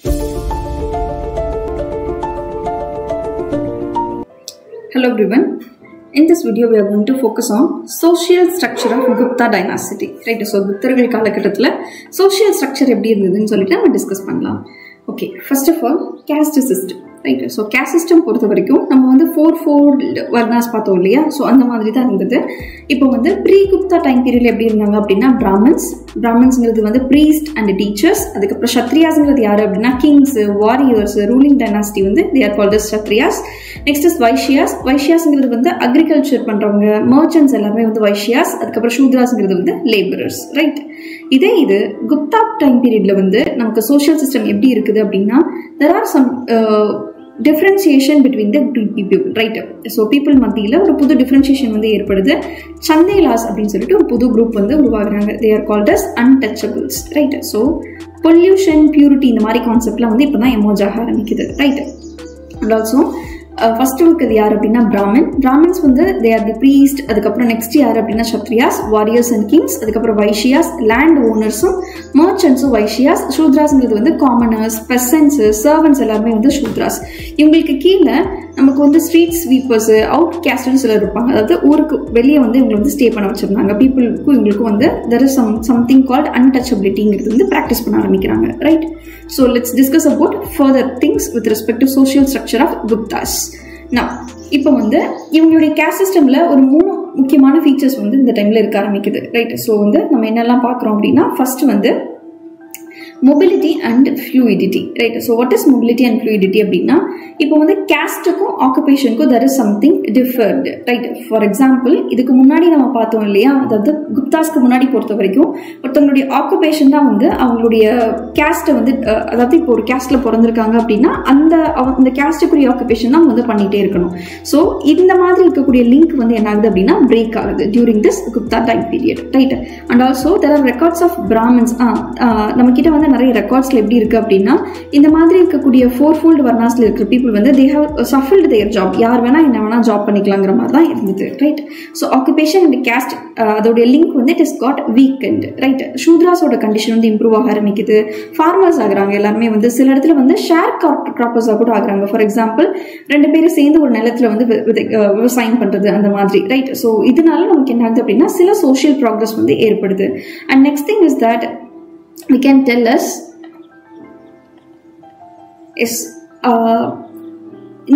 Hello everyone. In this video we are going to focus on social structure of Gupta dynasty. Right? So Guptargal காலகட்டத்துல social structure எப்படி இருந்ததுன்னு சொல்லிட்டு நம்ம discuss பண்ணலாம். Okay, first of all, caste system. Right? So caste system பொறுத்த வரைக்கும் நம்ம வந்து fourfold varnas பார்த்தோம் இல்லையா? So அந்த மாதிரி தான் இருந்தது. இப்போ வந்து pre-Gupta time period எப்படி இருந்தாங்க அப்படின்னா Brahmins வந்து priest and teachers. அதுக்கப்புறம் Kshatriyasங்கிறது யாரு அப்படின்னா kings, warriors, ruling dynasty வந்து they are called as Kshatriyas. Next is Vaishyasங்கிறது வந்து agriculture பண்றவங்க, merchants எல்லாமே வந்து Vaishyas. அதுக்கப்புறம் Shudras வந்து laborers. Right? இது Gupta time periodல வந்து நமக்கு social system எப்படி இருக்குது அப்படின்னா there are some differentiation between the people, right? So people மத்தியில ஒரு புது differentiation வந்து ஏற்படுது. Chandelas அப்படின்னு சொல்லிட்டு ஒரு புது group வந்து உருவாகுறாங்க. They are called as untouchables, right? So pollution, purity இந்த மாதிரி கான்செப்ட்லாம் வந்து இப்பதான் எமர்ஜ் ஆக ஆரம்பிக்குது, right? And also ஃபர்ஸ்ட் இருக்கிறது யார் அப்படின்னா Brahmins வந்து they are the priest. அதுக்கப்புறம் நெக்ஸ்ட் யார் அப்படின்னா Kshatriyas, warriors and kings. அதுக்கப்புறம் Vaishyas, land owners-உம் merchants-உம் Vaishyas. Shudras-ங்கிறது வந்து commoners, peasants, servants எல்லாருமே வந்து Shudras. இவங்களுக்கு கீழே நமக்கு வந்து ஸ்ட்ரீட் ஸ்வீப்பர்ஸ், அவுட் கேஸ்ட்னு சிலர் இருப்பாங்க. அதாவது ஊருக்கு வெளியே வந்து இவங்களை வந்து ஸ்டே பண்ண வச்சிருந்தாங்க. பீப்புளுக்கும் இவங்களுக்கும் வந்து there is something called untouchability-ங்கிறது வந்து ப்ராக்டிஸ் பண்ண ஆரம்பிக்கிறாங்க, right? So let's discuss about further things with respect to social structure of Guptas. Now, இப்போ வந்து இவங்களுடைய கேஸ்ட் சிஸ்டம்ல ஒரு 3 முக்கியமான ஃபீச்சர்ஸ் வந்து இந்த டைம்ல இருக்க ஆரம்பிக்குது, ரைட்? ஸோ வந்து நம்ம என்னெல்லாம் பார்க்குறோம் அப்படின்னா ஃபர்ஸ்ட் வந்து mobility and fluidity, right? So what is mobility and fluidity அப்படின்னா இப்போ வந்து casteக்கும் occupationக்கும் there is something different, right? For example, இதுக்கு முன்னாடி நம்ம பார்த்தோம் இல்லையா, அதாவது குப்தாஸ்க்கு முன்னாடி பொறுத்த வரைக்கும் ஒருத்தவங்களுடைய occupation தான் வந்து அவங்களுடைய caste வந்து, அதாவது இப்போ ஒரு casteல பிறந்திருக்காங்க அப்படின்னா அந்த casteக்குரிய occupation தான் வந்து பண்ணிட்டே இருக்கணும். ஸோ இந்த மாதிரி இருக்கக்கூடிய லிங்க் வந்து என்ன ஆகுது அப்படின்னா பிரேக் ஆகுது during this Gupta time period, right? And also there are records of Brahmins. நம்ம கிட்ட வந்து நிறைய ரெக்கார்ட்ஸ்ல எப்படி இருக்கு அப்படின்னா இந்த மாதிரி இருக்கக்கூடிய fourfold varnasல இருக்கிற people வந்து they have shuffled their job. யார் வேணா என்ன வேணா ஜாப் பண்ணிக்கலாங்கிற மாதிரி தான் இருந்தது, right? So occupation and caste அதோடைய லிங்க் வந்து it is got weakened, right? Shudras-ஓட கண்டிஷன் வந்து இம்ப்ரூவ் ஆக ஆரம்பிக்குது. ஃபார்மர்ஸ் ஆகுறாங்க எல்லாருமே வந்து சில இடத்துல வந்து ஷேர் கிராப்பர்ஸா கூட ஆகுறாங்க. ஃபார் எக்ஸாம்பிள் 2 பேரும் சேர்ந்து ஒரு நிலத்துல வந்து விவசாயம் பண்றது அந்த மாதிரி, ரைட்? ஸோ இதனால நமக்கு என்ன ஆகுது அப்படின்னா சில சோஷியல் ப்ராக்ரஸ் வந்து ஏற்படுது. And next thing is that we can tell us is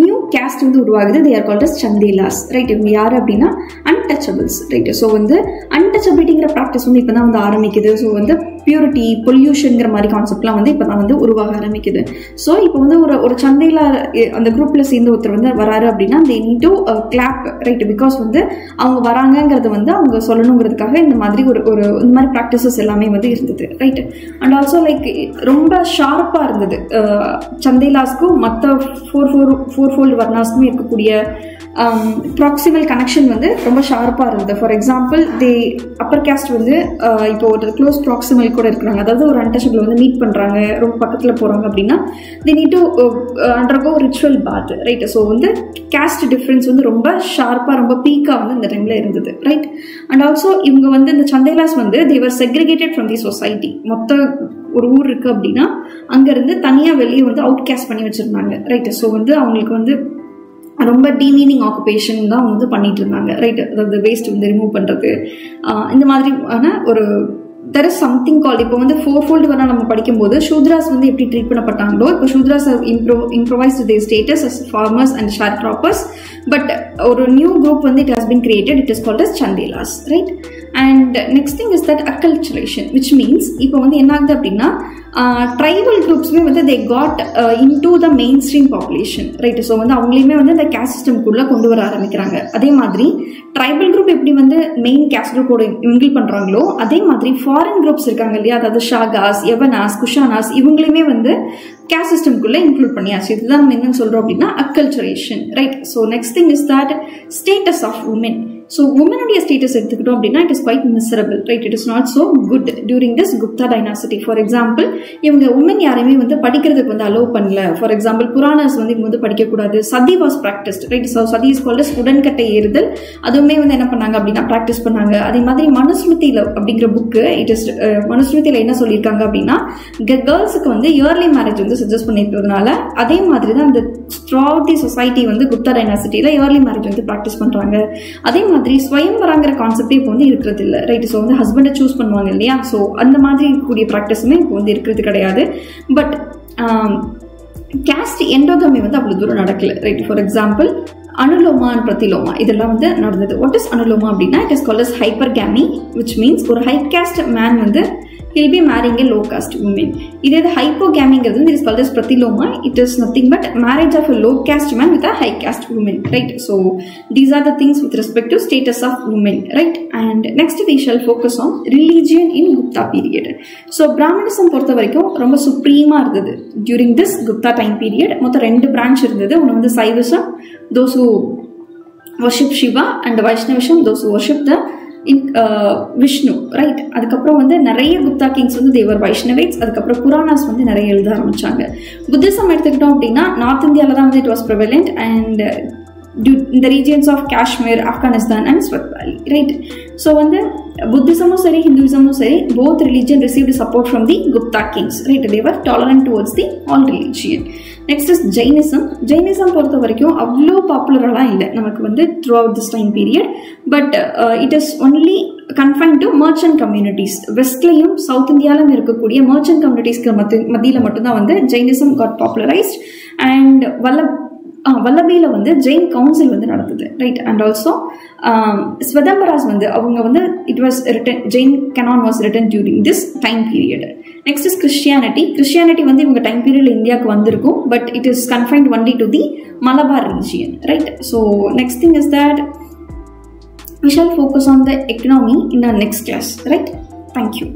new caste வந்து உருவாகுது. they are called as Chandelas, right? இவங்க யாரு அப்படின்னா untouchables, ரைட்? ஸோ வந்து untouchabilityங்கிற ப்ராக்டிஸ் வந்து இப்போதான் வந்து ஆரம்பிக்குது. ஸோ வந்து பியூரிட்டி, பொல்யூஷன்ங்கிற மாதிரி கான்செப்ட்லாம் வந்து இப்போதான் வந்து உருவாக ஆரம்பிக்குது. ஸோ இப்போ வந்து ஒரு சந்தையில அந்த குரூப்ல சேர்ந்து ஒருத்தர் வந்து வராரு அப்படின்னா they need to clap, right? Because வந்து அவங்க வராங்கிறது வந்து அவங்க சொல்லணுங்கிறதுக்காக இந்த மாதிரி ஒரு இந்த மாதிரி ப்ராக்டிசஸ் எல்லாமே வந்து இருந்தது, ரைட்? அண்ட் ஆல்சோ லைக் ரொம்ப ஷார்ப்பா இருந்தது சந்தைலாஸ்க்கும் மற்ற fourfold varnasக்குமே இருக்கக்கூடிய ப்ராக்சிமல் கனெக்ஷன் வந்து ரொம்ப ஷார்ப்பா இருந்தது. ஃபார் எக்ஸாம்பிள் அப்பர் கேஸ்ட் வந்து இப்போ ஒரு க்ளோஸ் ப்ராக்சிமல் கூட இருக்கிறாங்க. அதாவது ஒரு அன்டச்சபிள் வந்து மீட் பண்றாங்க, ரொம்ப பக்கத்துல போறாங்க அப்படின்னா they need to undergo ritual bath, right? So வந்து கேஸ்ட் டிஃபரன்ஸ் வந்து ரொம்ப ஷார்ப்பா, ரொம்ப பீக்கா வந்து இந்த டைம்ல இருந்தது, ரைட்? அண்ட் ஆல்சோ இவங்க வந்து இந்த சந்தேலாஸ் வந்து they were segregated from the society. மொத்த ஒரு ஊர் இருக்கு அப்படின்னா அங்க இருந்து தனியா வெளியே வந்து அவுட் கேஸ்ட் பண்ணி வச்சிருந்தாங்க, ரைட்? ஸோ வந்து அவங்களுக்கு வந்து ரொம்ப டீமீனிங் ஆக்குபேஷன் தான் வந்து பண்ணிட்டு இருந்தாங்க, ரைட்? அதாவது வேஸ்ட் வந்து ரிமூவ் பண்றது, இந்த மாதிரியான ஒரு there is something called, இப்போ வந்து fourfold வரா நம்ம படிக்கும்போது Shudras வந்து எப்படி ட்ரீட் பண்ணப்பட்டாங்களோ இப்போ Shudras have improvised their status as farmers and sharecroppers, but ஒரு நியூ குரூப் வந்து it has been created, it is called as Chandelas, right? And next thing is that acculturation, which means இப்போ வந்து என்ன ஆகுது அப்படின்னா tribal குரூப்ஸ்மே வந்து they got into the mainstream population, right? So வந்து அவங்களையுமே வந்து இந்த கேஸ்ட் சிஸ்டம்குள்ள கொண்டு வர ஆரம்பிக்கிறாங்க. அதே மாதிரி ட்ரைபல் குரூப் எப்படி வந்து மெயின் கேஸ்ட் குரூப்போட மிங்கிள் பண்றாங்களோ அதே மாதிரி ஃபாரின் குரூப்ஸ் இருக்காங்க இல்லையா, அதாவது ஷாகாஸ், யவனாஸ், குஷானாஸ் இவங்களையுமே வந்து கேஸ்ட் சிஸ்டம்குள்ள இன்க்ளூட் பண்ணியாச்சு. இதுதான் நம்ம என்ன சொல்றோம் அப்படின்னா acculturation, right? So next thing is that status of woman. So உமனுடைய ஸ்டேட்டஸ் எடுத்துக்கிட்டோம் அப்படின்னா it is quite miserable, right? It is not so good during this Gupta dynasty. For example, இவங்க உமன் யாரையுமே வந்து படிக்கிறதுக்கு வந்து அலோவ் பண்ணல. ஃபார் எக்ஸாம்பிள், புராணாஸ் வந்து இவங்க வந்து படிக்கக்கூடாது. சதி வாஸ் ப்ராக்டிஸ்ட், ரைட்? ஸோ சதி இஸ் கால்ட் உடன்கட்டை ஏறுதல். அதுவுமே வந்து என்ன பண்ணாங்க அப்படின்னா ப்ராக்டிஸ் பண்ணாங்க. அதே மாதிரி மனுஸ்மிருதியில் அப்படிங்கிற புக்கு, இட் இஸ் மனுஸ்மிருதியில் என்ன சொல்லியிருக்காங்க அப்படின்னா கேர்ள்ஸுக்கு வந்து இயர்லி மேரேஜ் வந்து சஜஸ்ட் பண்ணியிருக்கிறதுனால அதே மாதிரி தான் அந்த த்ரூஅவுட் தி சொசைட்டி வந்து குப்தா டைனாசிட்டியில் இயர்லி மேரேஜ் வந்து ப்ராக்டிஸ் பண்ணுறாங்க. அதே மாதிரி ஸ்வயம்வராங்கிற கான்செப்டே இப்போ வந்து இருக்கிறது இல்லை, ரைட்? ஸோ வந்து ஹஸ்பண்டை சூஸ் பண்ணுவாங்க இல்லையா? ஸோ அந்த மாதிரி இருக்கக்கூடிய ப்ராக்டிஸுமே இப்போ வந்து இருக்கிறது கிடையாது. பட் கேஸ்ட் எண்டோகமி வந்து அவ்வளோ தூரம் நடக்கல, right? For example, anuloma and pratiloma இதெல்லாம் வந்து நடந்தது. வாட் இஸ் அனுலோமா அப்படின்னா it is called as hypergamy, which means ஒரு ஹை கேஸ்ட் மேன் வந்து he'll be marrying a low caste woman. இதே ஹைப்போகேமிங்கிறது it is called as pratiloma. It is nothing but marriage of a low caste man with a high caste woman, right? So these are the things with respect to status of women, right? And next we shall focus on religion in Gupta period. So Brahmanism பொறுத்த வரைக்கும் ரொம்ப சுப்ரீமா இருந்தது during this Gupta time period. மொத்தம் 2 branch இருந்தது. ஒன்று வந்து Saivism, those who worship Shiva, and Vaishnavism, those who worship the Vishnu, right? அதுக்கப்புறம் வந்து நிறைய குப்தா கிங்ஸ் வந்து தேவர் வைஷ்ணவேட்ஸ். அதுக்கப்புறம் புராணாஸ் வந்து நிறைய எழுத ஆரம்பிச்சாங்க. புத்திசம் எடுத்துக்கிட்டோம் அப்படின்னா நார்த் இந்தியாவில் தான் வந்து it was prevalent and in the regions of Kashmir, Afghanistan and Swat Valley, right? So வந்து புத்திசமும் சரி ஹிந்துவிசமும் சரி both religion received support from the Gupta kings, right? They were tolerant towards the all religion. Next is Jainism. Jainism பொறுத்த வரைக்கும் அவ்வளோ பாப்புலரெலாம் இல்லை நமக்கு வந்து throughout this time period, but it is only confined to merchant communities. வெஸ்ட்லையும் south இந்தியாவிலும் இருக்கக்கூடிய merchant communitiesக்கு மத்தியில் மட்டும்தான் வந்து Jainism got popularized. And வல்லபியில் வந்து ஜெயின் கவுன்சில் வந்து நடந்தது, ரைட்? அண்ட் ஆல்சோ ஸ்வதம்பராஸ் வந்து அவங்க வந்து it was written, Jain Canaan was written during this time period. Next is Christianity வந்து இவங்க டைம் பீரியட்ல இந்தியாவுக்கு வந்திருக்கும், but it is confined only to the Malabar region, right? So next thing is that we shall focus on the economy in our next class, right? Thank you.